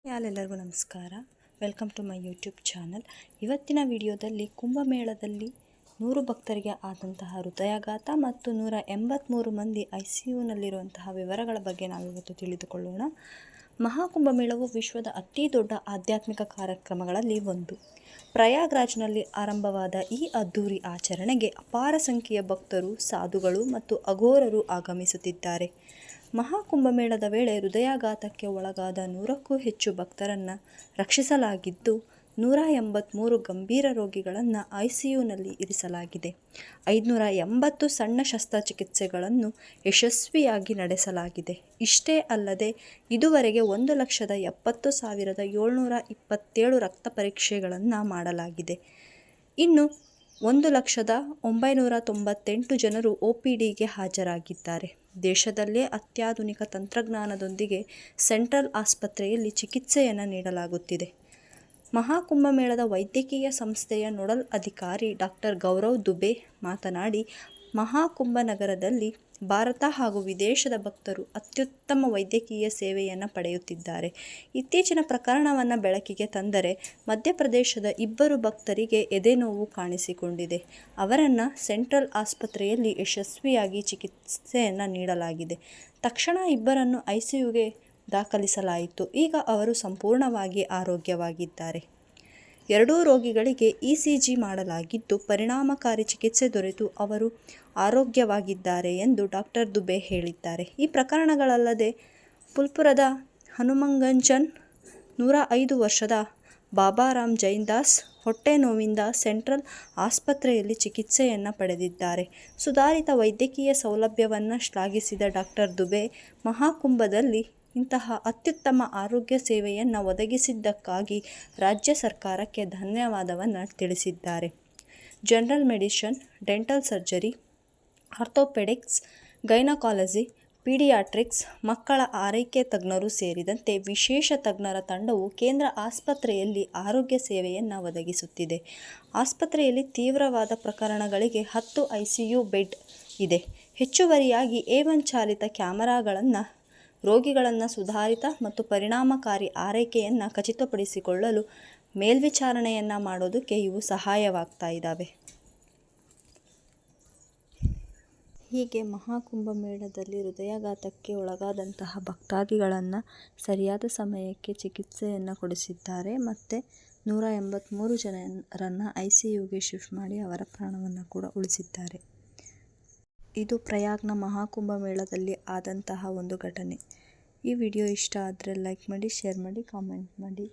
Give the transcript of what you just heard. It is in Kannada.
ಎಲ್ಲರಿಗೂ ನಮಸ್ಕಾರ. Welcome to my YouTube channel. ಇವತ್ತಿನ ವಿಡಿಯೋದಲ್ಲಿ ಕುಂಭಮೇಳದಲ್ಲಿ 100 ಭಕ್ತರಿಗೆ ಆದಂತಹ ಹೃದಯಾಘಾತ ಮತ್ತು 183 ಮಂದಿ ICUನಲ್ಲಿರುವಂತಹ ವಿವರಗಳ ಬಗ್ಗೆ ನಾವಿವತ್ತು ತಿಳಿದುಕೊಳ್ಳೋಣ. ಮಹಾಕುಂಭಮೇಳವು ವಿಶ್ವದ ಅತಿ ದೊಡ್ಡ ಆಧ್ಯಾತ್ಮಿಕ ಕಾರ್ಯಕ್ರಮಗಳಲ್ಲಿ ಒಂದು. ಪ್ರಯಾಗ್ರಾಜ್ನಲ್ಲಿ ಆರಂಭವಾದ ಈ ಅದ್ಧೂರಿ ಆಚರಣೆಗೆ ಅಪಾರ ಸಂಖ್ಯೆಯ ಭಕ್ತರು, ಸಾಧುಗಳು ಮತ್ತು ಅಘೋರರು ಆಗಮಿಸುತ್ತಿದ್ದಾರೆ. ಮಹಾಕುಂಭಮೇಳದ ವೇಳೆ ಹೃದಯಾಘಾತಕ್ಕೆ ಒಳಗಾದ 100ಕ್ಕೂ ಹೆಚ್ಚು ಭಕ್ತರನ್ನು ರಕ್ಷಿಸಲಾಗಿದ್ದು, 183 ಗಂಭೀರ ರೋಗಿಗಳನ್ನು ICUನಲ್ಲಿ ಇರಿಸಲಾಗಿದೆ. 580 ಸಣ್ಣ ಶಸ್ತ್ರಚಿಕಿತ್ಸೆಗಳನ್ನು ಯಶಸ್ವಿಯಾಗಿ ನಡೆಸಲಾಗಿದೆ. ಇಷ್ಟೇ ಅಲ್ಲದೆ ಇದುವರೆಗೆ 1,70,727 ರಕ್ತ ಪರೀಕ್ಷೆಗಳನ್ನು ಮಾಡಲಾಗಿದೆ. ಇನ್ನು 1,998 ಜನರು OPDಗೆ ಹಾಜರಾಗಿದ್ದಾರೆ. ದೇಶದಲ್ಲೇ ಅತ್ಯಾಧುನಿಕ ತಂತ್ರಜ್ಞಾನದೊಂದಿಗೆ ಸೆಂಟ್ರಲ್ ಆಸ್ಪತ್ರೆಯಲ್ಲಿ ಚಿಕಿತ್ಸೆಯನ್ನು ನೀಡಲಾಗುತ್ತಿದೆ. ಮಹಾಕುಂಭಮೇಳದ ವೈದ್ಯಕೀಯ ಸಂಸ್ಥೆಯ ನೋಡಲ್ ಅಧಿಕಾರಿ ಡಾಕ್ಟರ್ ಗೌರವ್ ದುಬೆ ಮಾತನಾಡಿ, ಮಹಾಕುಂಭ ನಗರದಲ್ಲಿ ಭಾರತ ಹಾಗೂ ವಿದೇಶದ ಭಕ್ತರು ಅತ್ಯುತ್ತಮ ವೈದ್ಯಕೀಯ ಸೇವೆಯನ್ನು ಪಡೆಯುತ್ತಿದ್ದಾರೆ. ಇತ್ತೀಚಿನ ಪ್ರಕರಣವನ್ನು ಬೆಳಕಿಗೆ ತಂದರೆ, ಮಧ್ಯಪ್ರದೇಶದ 2 ಭಕ್ತರಿಗೆ ಎದೆನೋವು ಕಾಣಿಸಿಕೊಂಡಿದೆ. ಅವರನ್ನು ಸೆಂಟ್ರಲ್ ಆಸ್ಪತ್ರೆಯಲ್ಲಿ ಯಶಸ್ವಿಯಾಗಿ ಚಿಕಿತ್ಸೆಯನ್ನು ನೀಡಲಾಗಿದೆ. ತಕ್ಷಣ ಇಬ್ಬರನ್ನು ICUಗೆ ದಾಖಲಿಸಲಾಯಿತು. ಈಗ ಅವರು ಸಂಪೂರ್ಣವಾಗಿ ಆರೋಗ್ಯವಾಗಿದ್ದಾರೆ. 2 ರೋಗಿಗಳಿಗೆ ECG ಮಾಡಲಾಗಿದ್ದು, ಪರಿಣಾಮಕಾರಿ ಚಿಕಿತ್ಸೆ ದೊರೆತು ಅವರು ಆರೋಗ್ಯವಾಗಿದ್ದಾರೆ ಎಂದು ಡಾಕ್ಟರ್ ದುಬೆ ಹೇಳಿದ್ದಾರೆ. ಈ ಪ್ರಕರಣಗಳಲ್ಲದೆ ಫುಲ್ಪುರದ ಹನುಮಂಗಂಜನ್ 105 ವರ್ಷದ ಬಾಬಾರಾಮ್ ಜೈನ್ದಾಸ್ ಹೊಟ್ಟೆ ನೋವಿಂದ ಸೆಂಟ್ರಲ್ ಆಸ್ಪತ್ರೆಯಲ್ಲಿ ಚಿಕಿತ್ಸೆಯನ್ನು ಪಡೆದಿದ್ದಾರೆ. ಸುಧಾರಿತ ವೈದ್ಯಕೀಯ ಸೌಲಭ್ಯವನ್ನು ಶ್ಲಾಘಿಸಿದ ಡಾಕ್ಟರ್ ದುಬೆ, ಮಹಾಕುಂಭದಲ್ಲಿ ಇಂತಹ ಅತ್ಯುತ್ತಮ ಆರೋಗ್ಯ ಸೇವೆಯನ್ನು ಒದಗಿಸಿದ್ದಕ್ಕಾಗಿ ರಾಜ್ಯ ಸರ್ಕಾರಕ್ಕೆ ಧನ್ಯವಾದವನ್ನು ತಿಳಿಸಿದ್ದಾರೆ. General medicine, dental surgery, orthopaedics, gynaecology, paediatrics, ಮಕ್ಕಳ ಆರೈಕೆ ತಜ್ಞರು ಸೇರಿದಂತೆ ವಿಶೇಷ ತಜ್ಞರ ತಂಡವು ಕೇಂದ್ರ ಆಸ್ಪತ್ರೆಯಲ್ಲಿ ಆರೋಗ್ಯ ಸೇವೆಯನ್ನು ಒದಗಿಸುತ್ತಿದೆ. ಆಸ್ಪತ್ರೆಯಲ್ಲಿ ತೀವ್ರವಾದ ಪ್ರಕರಣಗಳಿಗೆ 10 ICU ಬೆಡ್ ಇದೆ. ಹೆಚ್ಚುವರಿಯಾಗಿ A1 ಚಾಲಿತ ಕ್ಯಾಮೆರಾಗಳನ್ನು ರೋಗಿಗಳನ್ನು ಸುಧಾರಿತ ಮತ್ತು ಪರಿಣಾಮಕಾರಿ ಆರೈಕೆಯನ್ನು ಖಚಿತಪಡಿಸಿಕೊಳ್ಳಲು ಮೇಲ್ವಿಚಾರಣೆಯನ್ನು ಮಾಡೋದಕ್ಕೆ ಇವು ಸಹಾಯವಾಗ್ತಾ ಇದ್ದಾವೆ. ಹೀಗೆ ಮಹಾಕುಂಭಮೇಳದಲ್ಲಿ ಹೃದಯಾಘಾತಕ್ಕೆ ಒಳಗಾದಂತಹ ಭಕ್ತಾದಿಗಳನ್ನು ಸರಿಯಾದ ಸಮಯಕ್ಕೆ ಚಿಕಿತ್ಸೆಯನ್ನು ಕೊಡಿಸಿದ್ದಾರೆ ಮತ್ತು 183 ಜನರನ್ನು ICUಗೆ ಶಿಫ್ಟ್ ಮಾಡಿ ಅವರ ಪ್ರಾಣವನ್ನು ಕೂಡ ಉಳಿಸಿದ್ದಾರೆ. ಇದು ಪ್ರಯಾಗ್ನ ಮಹಾಕುಂಭಮೇಳದಲ್ಲಿ ಆದಂತಹ ಒಂದು ಘಟನೆ. ಈ ವಿಡಿಯೋ ಇಷ್ಟ ಆದರೆ ಲೈಕ್ ಮಾಡಿ, ಶೇರ್ ಮಾಡಿ, ಕಾಮೆಂಟ್ ಮಾಡಿ.